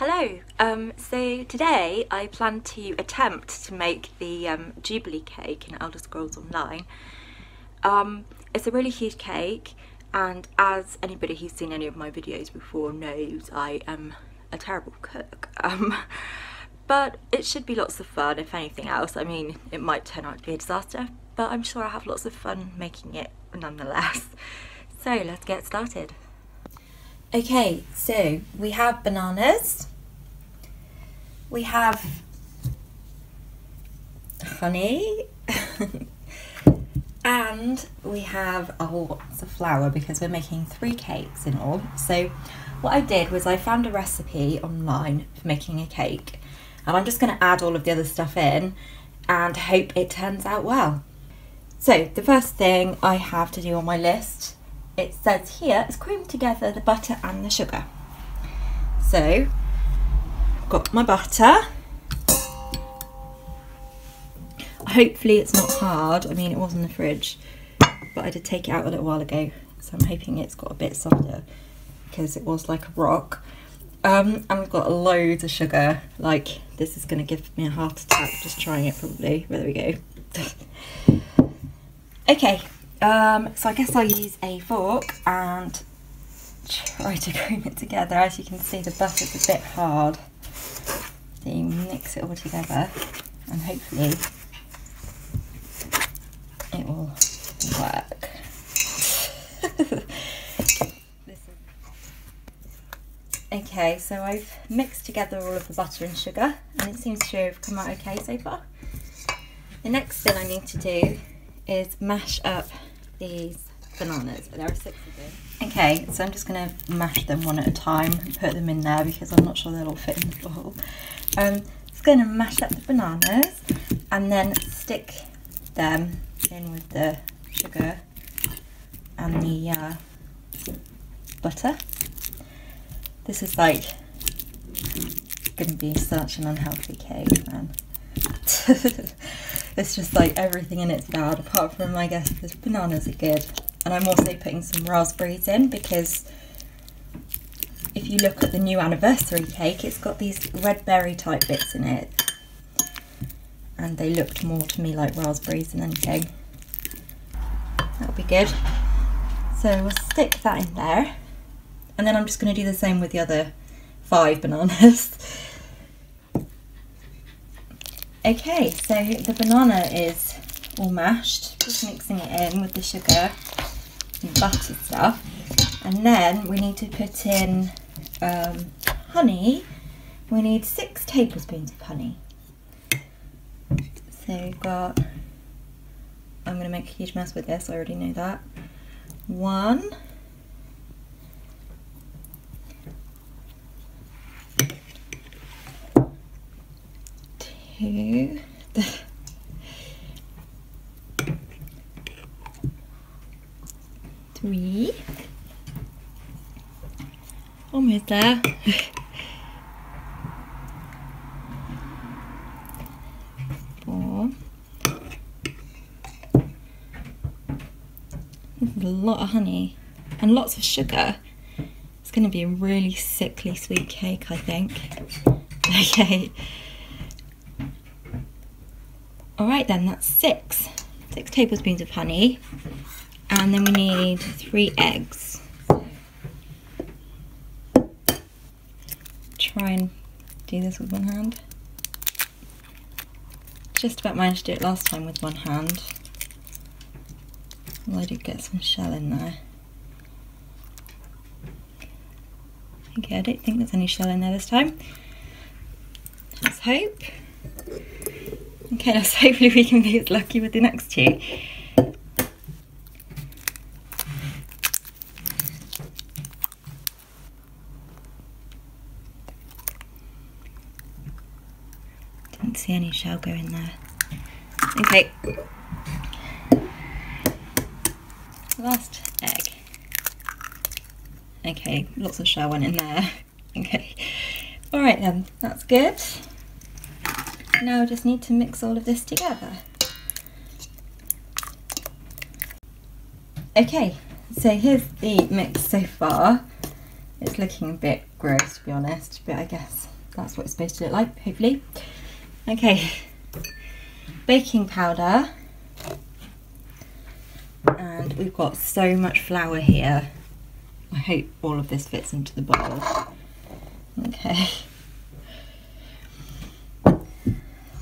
Hello, so today I plan to attempt to make the Jubilee cake in Elder Scrolls Online. It's a really huge cake, and as anybody who's seen any of my videos before knows, I am a terrible cook. But it should be lots of fun, if anything else. I mean, it might turn out to be a disaster, but I'm sure I'll have lots of fun making it nonetheless. So let's get started. Okay, so we have bananas, we have honey, and we have lots of flour because we're making 3 cakes in all. So what I did was I found a recipe online for making a cake, and I'm just going to add all of the other stuff in and hope it turns out well. So the first thing I have to do on my list, it says here, is cream together the butter and the sugar. So I've got my butter. Hopefully it's not hard. I mean, it was in the fridge, but I did take it out a little while ago, so I'm hoping it's got a bit softer because it was like a rock. And we've got loads of sugar. Like, this is going to give me a heart attack just trying it probably. But there we go. Okay. So I guess I'll use a fork and try to cream it together. As you can see, the butter's a bit hard. So you mix it all together and hopefully it will work. Okay, so I've mixed together all of the butter and sugar and it seems to have come out okay so far. The next thing I need to do is mash up these bananas. There are 6 of them. Okay, so I'm just going to mash them one at a time and put them in there because I'm not sure they'll all fit in the bowl. Just going to mash up the bananas and then stick them in with the sugar and the butter. This is like going to be such an unhealthy cake, man. It's just like everything in it's bad, apart from, I guess, the bananas are good. And I'm also putting some raspberries in because if you look at the new anniversary cake, it's got these red berry type bits in it. And they looked more to me like raspberries than anything. That'll be good. So we'll stick that in there. And then I'm just going to do the same with the other 5 bananas. Okay, so the banana is all mashed, just mixing it in with the sugar and butter stuff. And then we need to put in honey. We need 6 tablespoons of honey. So we've got, I'm going to make a huge mess with this, I already know that. 1. 2. 3. Almost there. 4. This is a lot of honey and lots of sugar. It's going to be a really sickly sweet cake, I think. Okay. Alright then, that's 6 tablespoons of honey, and then we need 3 eggs. Try and do this with one hand. Just about managed to do it last time with one hand. Well, I did get some shell in there. Okay, I don't think there's any shell in there this time. Let's hope. Okay, let's hopefully we can be as lucky with the next 2. Didn't see any shell go in there. Okay. Last egg. Okay, lots of shell went in there. Okay. Alright then, that's good. Now I just need to mix all of this together. Okay, so here's the mix so far. It's looking a bit gross, to be honest, but I guess that's what it's supposed to look like, hopefully. Okay, baking powder, and we've got so much flour here. I hope all of this fits into the bowl. Okay,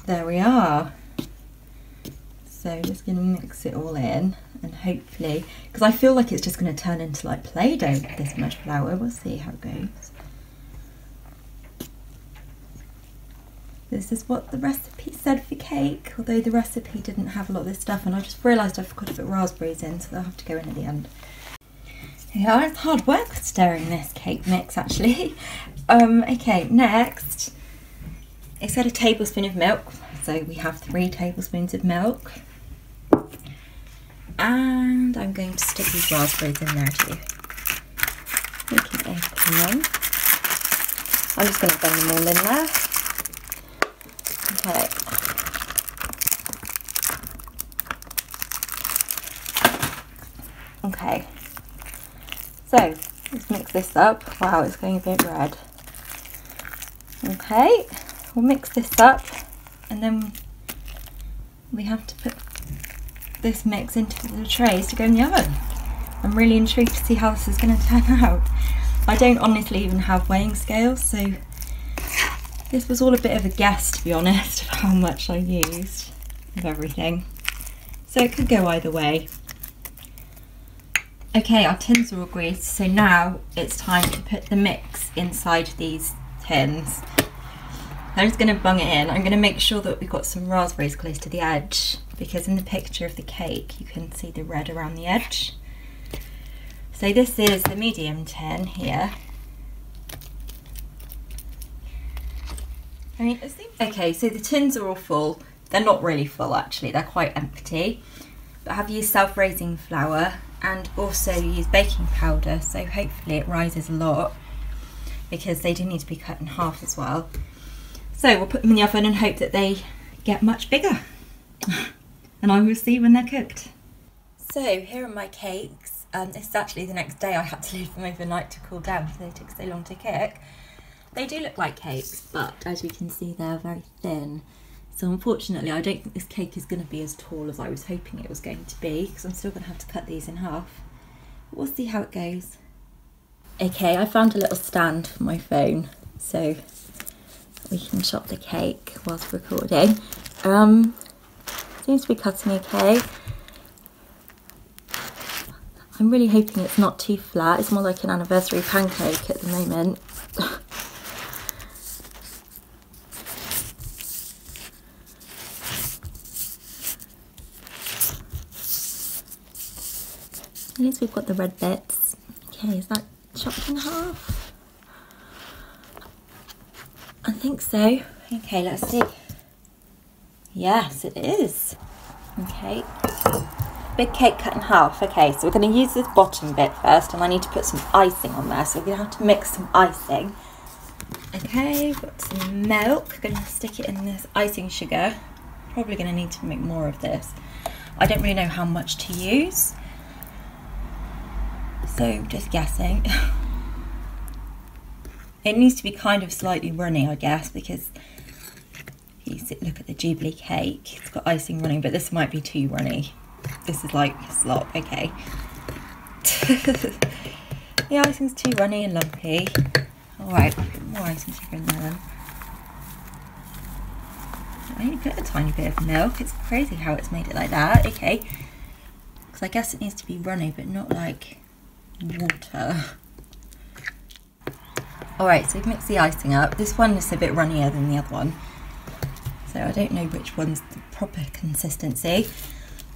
there we are. So just going to mix it all in, and hopefully, because I feel like it's just going to turn into like Play-Doh with this much flour. We'll see how it goes. This is what the recipe said for cake, although the recipe didn't have a lot of this stuff, and I just realised I forgot to put raspberries in, so they'll have to go in at the end. Yeah, it's hard work stirring this cake mix, actually. Okay, next, it said a tablespoon of milk, so we have 3 tablespoons of milk. And I'm going to stick these raspberries in there too. We can open them. I'm just going to bend them all in there. Okay. Okay. So, let's mix this up. Wow, it's going a bit red. Okay, we'll mix this up, and then we have to put this mix into the trays to go in the oven. I'm really intrigued to see how this is going to turn out. I don't honestly even have weighing scales, so this was all a bit of a guess, to be honest, of how much I used of everything. So it could go either way. Okay, our tins are all greased, so now it's time to put the mix inside these tins. I'm just going to bung it in. I'm going to make sure that we've got some raspberries close to the edge, because in the picture of the cake you can see the red around the edge. So this is the medium tin here. I mean, okay, so the tins are all full. They're not really full actually, they're quite empty. But I have used self-raising flour and also used baking powder, so hopefully it rises a lot, because they do need to be cut in half as well. So we'll put them in the oven and hope that they get much bigger. And I will see when they're cooked. So here are my cakes. This is actually the next day. I had to leave them overnight to cool down because they took so long to cook. They do look like cakes, but as you can see, they're very thin. So unfortunately, I don't think this cake is going to be as tall as I was hoping it was going to be, because I'm still going to have to cut these in half. But we'll see how it goes. Okay, I found a little stand for my phone, so we can chop the cake whilst recording. Seems to be cutting okay. I'm really hoping it's not too flat. It's more like an anniversary pancake at the moment. At least we've got the red bits. Okay, is that chopped in half? I think so. Okay, let's see. Yes, it is. Okay. Big cake cut in half. Okay, so we're going to use this bottom bit first, and I need to put some icing on there, so we're going to have to mix some icing. Okay, got some milk. Going to stick it in this icing sugar. Probably going to need to make more of this. I don't really know how much to use, so just guessing. It needs to be kind of slightly runny, I guess, because you look at the Jubilee cake. It's got icing running, but this might be too runny. This is like slop, okay. The icing's too runny and lumpy. Alright, put more icing sugar in there then. I only put a tiny bit of milk. It's crazy how it's made it like that. Okay. Because I guess it needs to be runny, but not like water. Alright, so we've mixed the icing up. This one is a bit runnier than the other one, so I don't know which one's the proper consistency.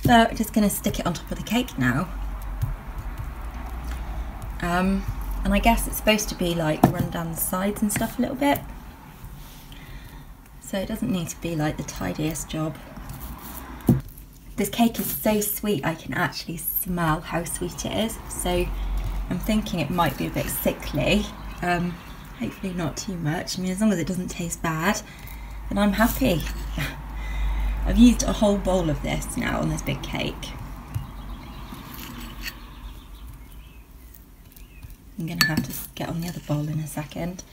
So I'm just going to stick it on top of the cake now. And I guess it's supposed to be like run down the sides and stuff a little bit. So it doesn't need to be like the tidiest job. This cake is so sweet, I can actually smell how sweet it is. So I'm thinking it might be a bit sickly. Hopefully not too much. I mean, as long as it doesn't taste bad, then I'm happy. I've used a whole bowl of this now on this big cake. I'm going to have to get on the other bowl in a second.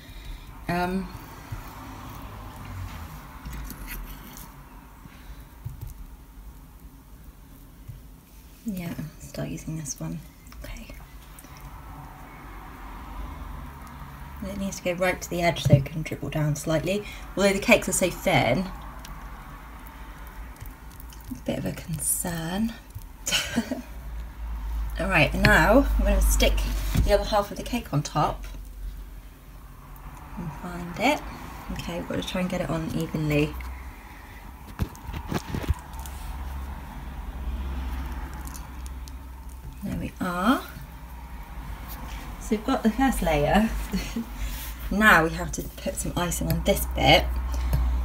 Yeah, start using this one. Okay. It needs to go right to the edge so it can dribble down slightly. Although the cakes are so thin, a bit of a concern. Alright, and now I'm going to stick the other half of the cake on top and find it. Okay, we've got to try and get it on evenly. There we are. So we've got the first layer. Now we have to put some icing on this bit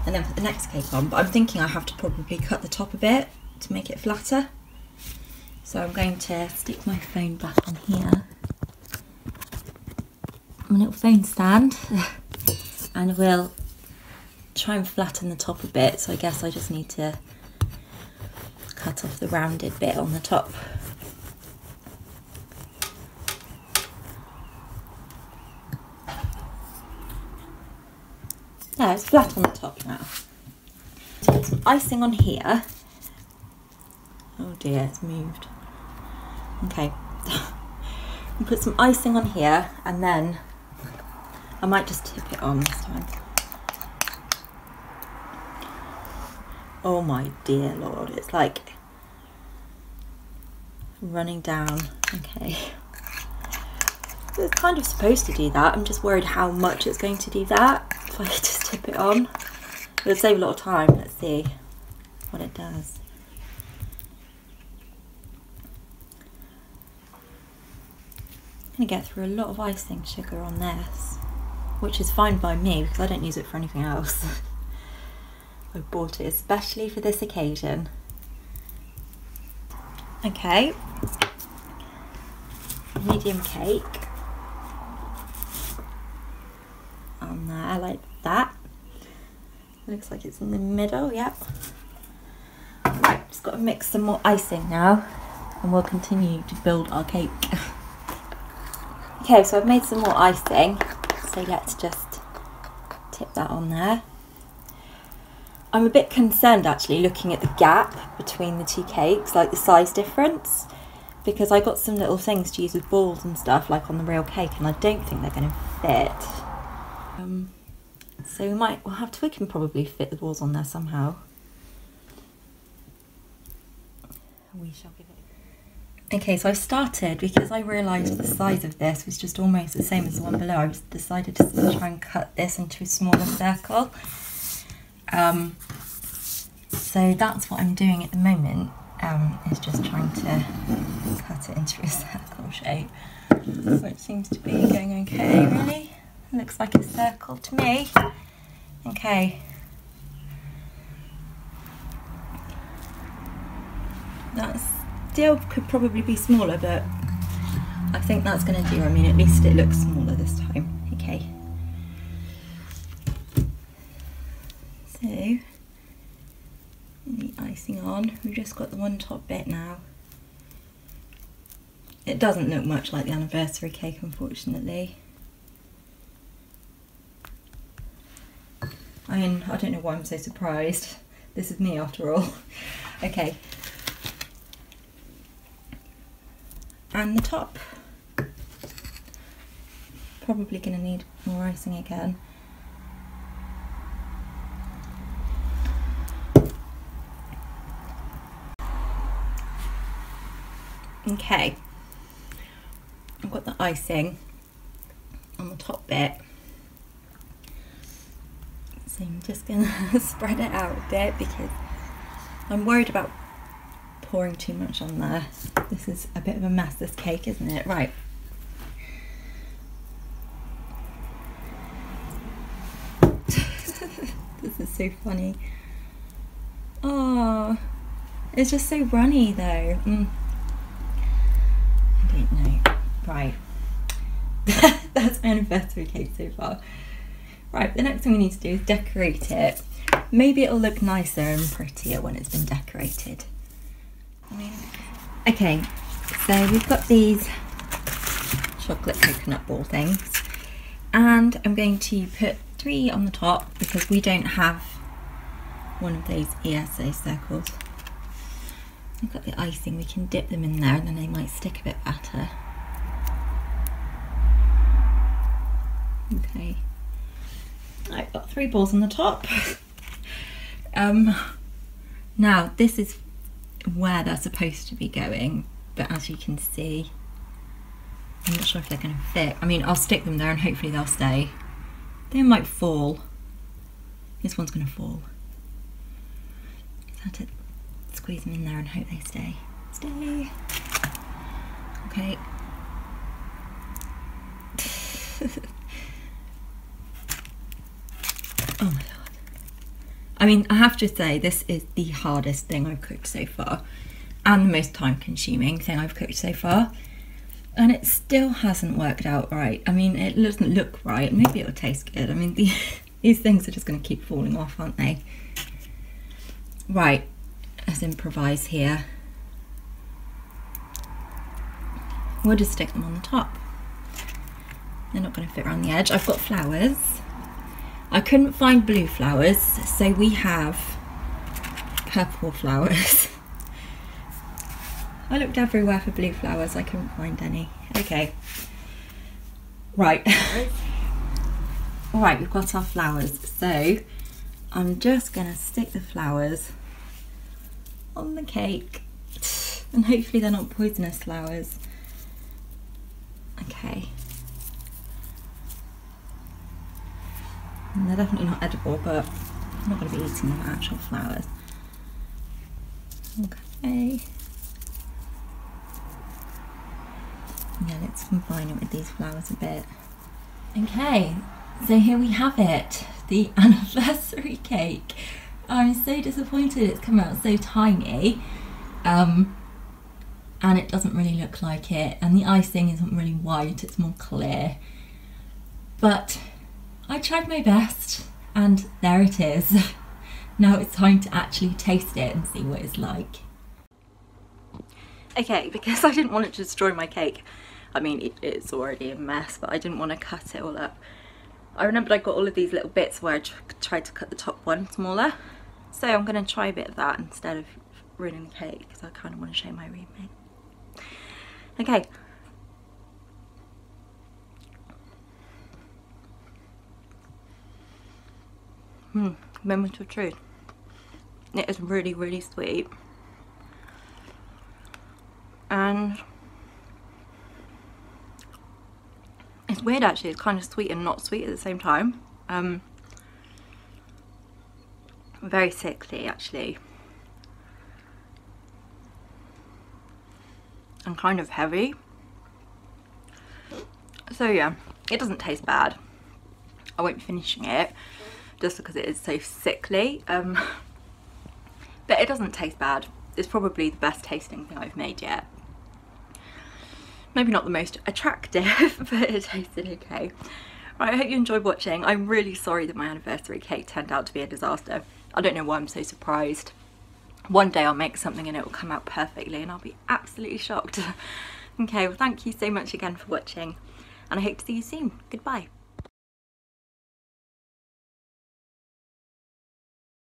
and then put the next cake on. But I'm thinking I have to probably cut the top a bit to make it flatter. So I'm going to stick my phone back on here. My little phone stand. And we'll try and flatten the top a bit. So I guess I just need to cut off the rounded bit on the top. There, it's flat on the top now. Put some icing on here. Oh dear, it's moved. Okay. And put some icing on here, and then I might just tip it on this time. Oh my dear Lord, it's like running down. Okay. It's kind of supposed to do that. I'm just worried how much it's going to do that. If I just tip it on, it'll save a lot of time. Let's see what it does. I'm going to get through a lot of icing sugar on this, which is fine by me because I don't use it for anything else. I bought it especially for this occasion. Okay, medium cake on there like that. Looks like it's in the middle, yep. Right, just got to mix some more icing now and we'll continue to build our cake. Okay, so I've made some more icing, so let's just tip that on there. I'm a bit concerned actually looking at the gap between the two cakes, like the size difference, because I got some little things to use with balls and stuff like on the real cake and I don't think they're going to fit. So we can probably fit the balls on there somehow. We shall give it. Okay, so I started because I realised the size of this was just almost the same as the one below. I decided to try and cut this into a smaller circle. So that's what I'm doing at the moment, is just trying to cut it into a circle shape, which seems to be going okay, really. It looks like a circle to me. Okay. That still could probably be smaller, but I think that's going to do. I mean, at least it looks smaller this time. Okay. So, the icing on. We've just got the one top bit now. It doesn't look much like the anniversary cake, unfortunately. I mean, I don't know why I'm so surprised. This is me after all. Okay. And the top. Probably going to need more icing again. Okay. I've got the icing on the top bit. So I'm just going to spread it out a bit because I'm worried about pouring too much on there. This is a bit of a mess, this cake, isn't it? Right. This is so funny. Oh, it's just so runny though. I don't know. Right. That's my anniversary cake so far. Right, the next thing we need to do is decorate it. Maybe it'll look nicer and prettier when it's been decorated. Okay, so we've got these chocolate coconut ball things. And I'm going to put 3 on the top because we don't have one of those ESO circles. I've got the icing, we can dip them in there and then they might stick a bit better. Okay, I've got 3 balls on the top. Now this is where they're supposed to be going, but as you can see, I'm not sure if they're going to fit. I mean, I'll stick them there and hopefully they'll stay. They might fall. This one's going to fall. Just have to squeeze them in there and hope they stay. Stay. Okay. Oh my god. I mean, I have to say, this is the hardest thing I've cooked so far, and the most time consuming thing I've cooked so far. And it still hasn't worked out right. I mean, it doesn't look right. Maybe it'll taste good. I mean, these things are just going to keep falling off, aren't they? Right, let's improvise here. We'll just stick them on the top. They're not going to fit around the edge. I've got flowers. I couldn't find blue flowers, so we have purple flowers. I looked everywhere for blue flowers, I couldn't find any. Okay. Right. Alright, we've got our flowers. So I'm just going to stick the flowers on the cake. And hopefully they're not poisonous flowers. Okay. And they're definitely not edible, but I'm not going to be eating the actual flowers. Okay. Yeah, let's combine it with these flowers a bit. Okay, so here we have it, the anniversary cake. I'm so disappointed it's come out so tiny, and it doesn't really look like it, and the icing isn't really white, it's more clear. But I tried my best, and there it is. Now it's time to actually taste it and see what it's like. Okay, because I didn't want it to destroy my cake. I mean, it's already a mess, but I didn't want to cut it all up. I remembered I got all of these little bits where I tried to cut the top one smaller. So I'm going to try a bit of that instead of ruining the cake, because I kind of want to show my roommate. Okay. Moment of truth. It is really, really sweet. And it's weird actually, it's kind of sweet and not sweet at the same time. Very sickly actually. And kind of heavy. So yeah, it doesn't taste bad. I won't be finishing it just because it is so sickly. But it doesn't taste bad. It's probably the best tasting thing I've made yet. Maybe not the most attractive, but it tasted okay. Right, I hope you enjoyed watching. I'm really sorry that my anniversary cake turned out to be a disaster. I don't know why I'm so surprised. One day I'll make something and it will come out perfectly and I'll be absolutely shocked. Okay, well thank you so much again for watching and I hope to see you soon. Goodbye.